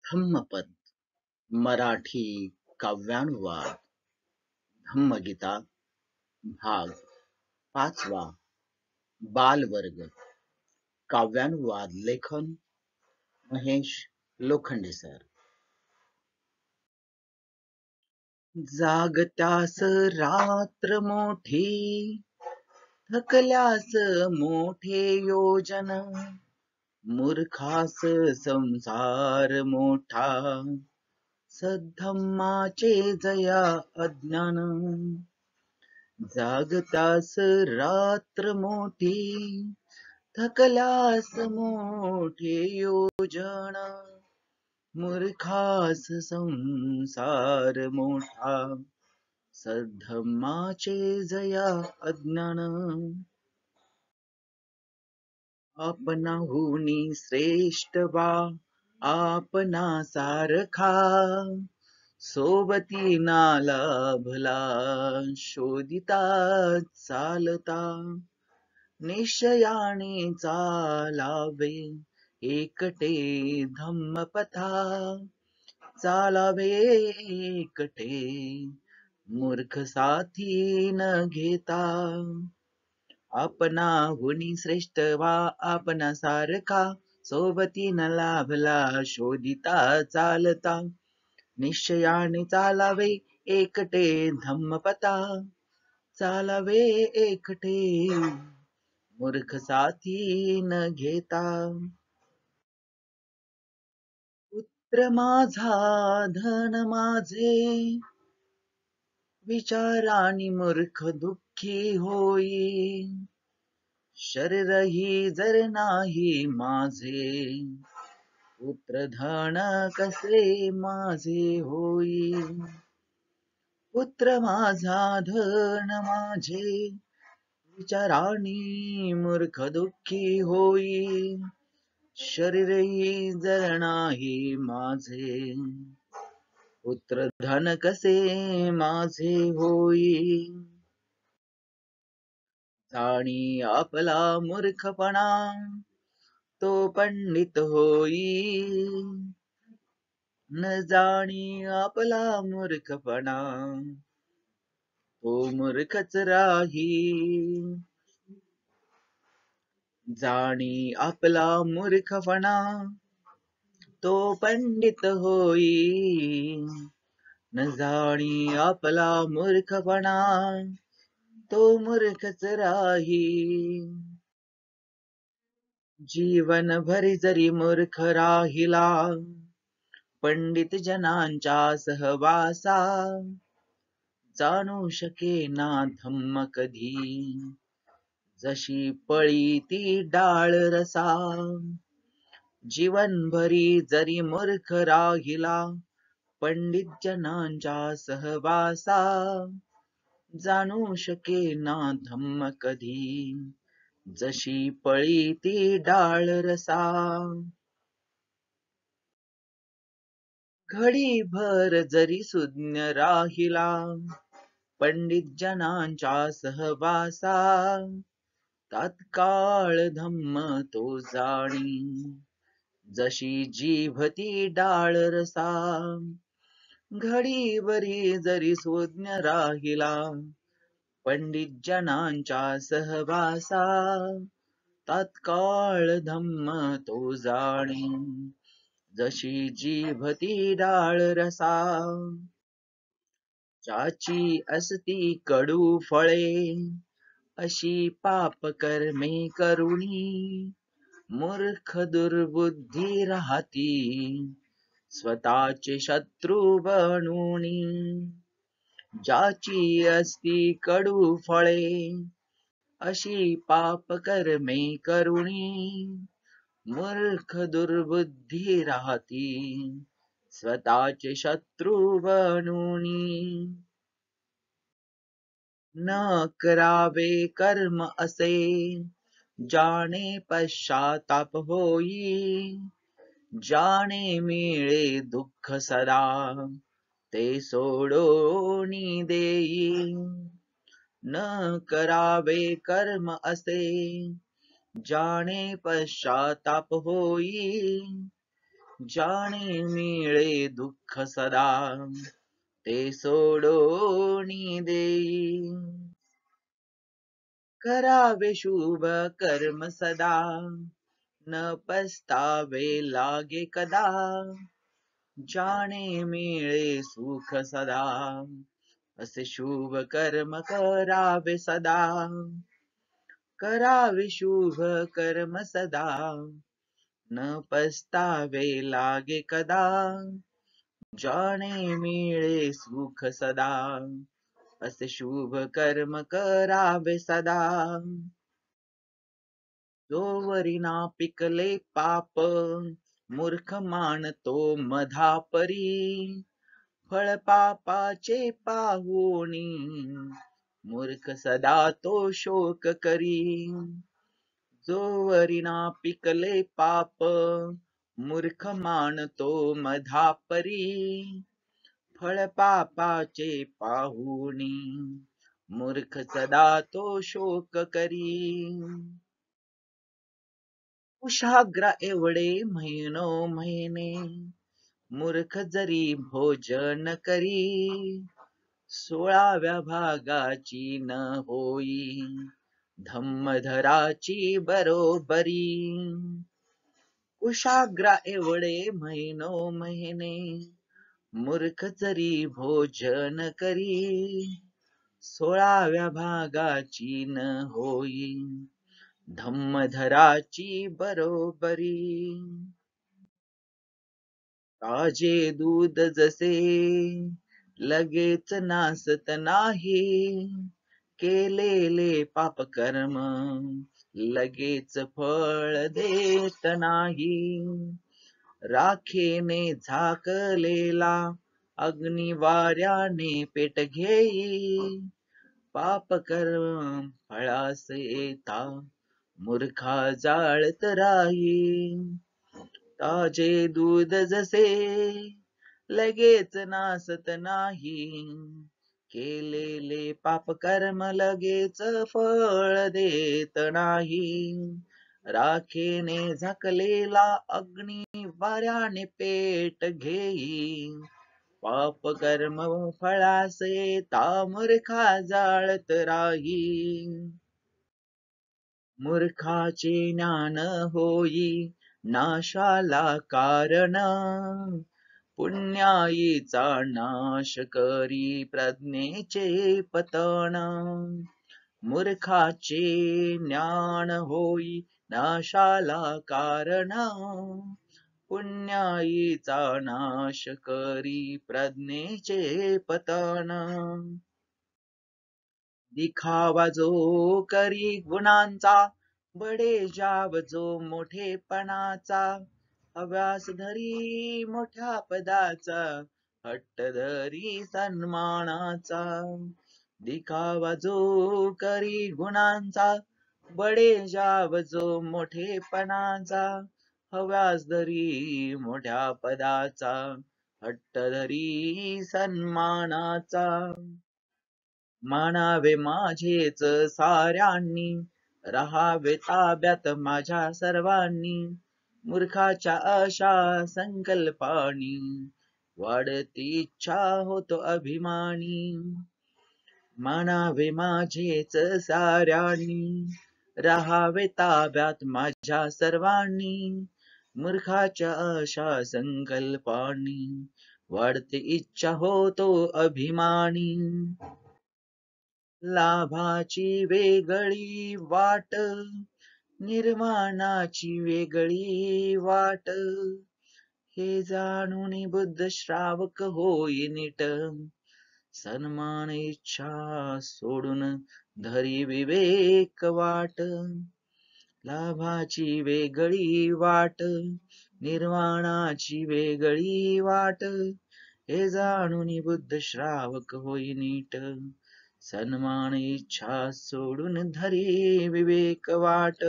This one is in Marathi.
धम्मपद मराठी काव्यानुवाद धम्मगीता भाग 5वा बालवर्ग काव्यानुवाद लेखन महेश लोखंडे सर। जागत्यास रात्र मोठी थकल्यास मोठे योजन मूर्खास संसार मोठा सद्धम्माचे जया अज्ञान। जागत्यास रात्र मोठी थकल्यास मोठे योजन मूर्खास संसार मोठा सद्धम्माचे जया अज्ञान। आपणाहुनी श्रेष्ठ वा आपणा सारखा सोबती ना लाभला शोधिता चालता निश्चयाने चालावे एकटे धम्मपथा चालावे एकटे मूर्ख साथी न घेता। आपणाहुनी श्रेष्ठ वा आपणा सारखा सोबती न लाभला शोधिता चालता निश्चयाने चालावे एकटे धम्मपथा चालावे एकटे मूर्ख साथी न घेता। पुत्र माझा धन माझे विचारानी मूर्ख दुःखी होई शरीर ही जर नाही माझे पुत्र धन कसे माझे होई। पुत्र माझा धन माझे विचारानी मूर्ख दुःखी होई शरीरही जर नाही माझे पुत्र धन कसे माझे होई। जाणी आपला मूर्खपणा तो पंडित होई न जाणी आपला मूर्खपणा तो मूर्खच राही। जाणी आपला मूर्खपणा तो पंडित होई न जाणी आपला मूर्खपणा तो मूर्खच राही। जीवन भरी जरी मूर्ख राहिला पंडित जनांच्या सहवासा जाणू शकेना धम्म कधी जशी पळी ती डाळ रसा। जीवनभरी जरी मूर्ख राहिला पंडित जनांच्या सहवासा जाणू शकेना धम्म कधी जशी पळी ती डाळ रसा। घडीभर जरी सुज्ञ राहिला पंडित जनांच्या सहवासा तात्काळ धम्म तो जाणी जशी जीभ ती डाळ रसा। घडीभरी जरी सुज्ञ राहिला पंडित जनांच्या सहवासा तात्काळ धम्म तो जाणी जशी जीभ ती डाळ रसा। ज्याची असती कडू फळे अशी पाप कर्मे करुणी मूर्ख दुर्बुद्धी राहती स्वतःचे शत्रू बनूनी। ज्याची असती कडू फळे अशी पाप कर्मे करुणी मूर्ख दुर्बुद्धी राहती स्वतःचे शत्रू बनूनी। न करावे कर्म असे जाणे पश्चाताप होई जाणे मिळे दुःख सदा ते सोडोनी देई। न करावे कर्म असे जाणे पश्चाताप होई जाणे मिळे दुःख सदा ते सोडोनी देई करावे शुभ कर्म सदा न पस्तावे लागे कदा जाणे मिळे सुख सदा असे शुभ कर्म करावे सदा करावे शुभ कर्म सदा न पस्तावे लागे कदा जाणे मिळे सुख सदा असे शुभ कर्म करावे सदा जोवरी ना पिकले पाप मूर्ख मानतो मधापरी फळ पापाचे पाहुणी मूर्ख सदा तो शोक करी जोवरी ना पिकले पाप मूर्ख मानतो मधापरी फळ पापाचे पाहुणी मूर्ख सदा तो शोक करी कुशाग्र एवढे महिनो महिने मूर्ख जरी भोजन करी 16व्या भागाची न होई धम्मधराची बरोबरी कुशाग्र एवढे महिनो महिने मूर्ख जरी भोजन करी 16व्या भागाची न होई धम्मधराची बरोबरी ताजे दूध जसे लगेच नासत नाही केलेले पाप कर्म लगेच फळ देत नाही राखेने झाकलेला अग्नी वाऱ्याने पेट घेई पाप कर्म फळास येता मूर्खा जाळत राही ताजे दूध जसे लगेच नासत नाही केलेले पाप कर्म लगेच फळ देत नाही राखेने झाकलेला अग्नी वाऱ्याने पेट घेई पाप कर्म फळास येता मूर्खा जाळत राही मूर्खाचे ज्ञान होई नाशाला कारण पुण्याईचा नाश करी प्रज्ञेचे पतन मूर्खाचे ज्ञान होई नाशाला कारण पुण्याईचा नाश करी प्रज्ञेचे पतन दिखावा जो करी गुणांचा बडेजाव जो मोठेपणाचा हव्यास धरी मोठ्या पदाचा हट्ट धरी सन्मानाचा दिखावा जो करी गुणांचा बडेजाव जो मोठेपणाचा हव्यास धरी मोठ्या पदाचा हट्ट धरी सन्मानाचा मानावे माझेच साऱ्यांनी राहावे ताब्यात माझ्या सर्वांनी मूर्खाच्या अशा संकल्पानी वाढती इच्छा होतो अभिमानी मानावे माझेच साऱ्यांनी राहावे ताब्यात माझ्या सर्वांनी मूर्खाच्या अशा संकल्पानी वाढते इच्छा होतो अभिमानी लाभाची वेगळी वाट निर्माणाची वेगळी वाट हे जाणून बुद्ध श्रावक होई नीट सन्मान इच्छा सोडून धरी विवेक वाट लाभाची वेगळी वाट निर्वाणाची वेगळी वाट हे जाणून बुद्ध श्रावक होई नीट सन्मान इच्छा सोडून धरी विवेक वाट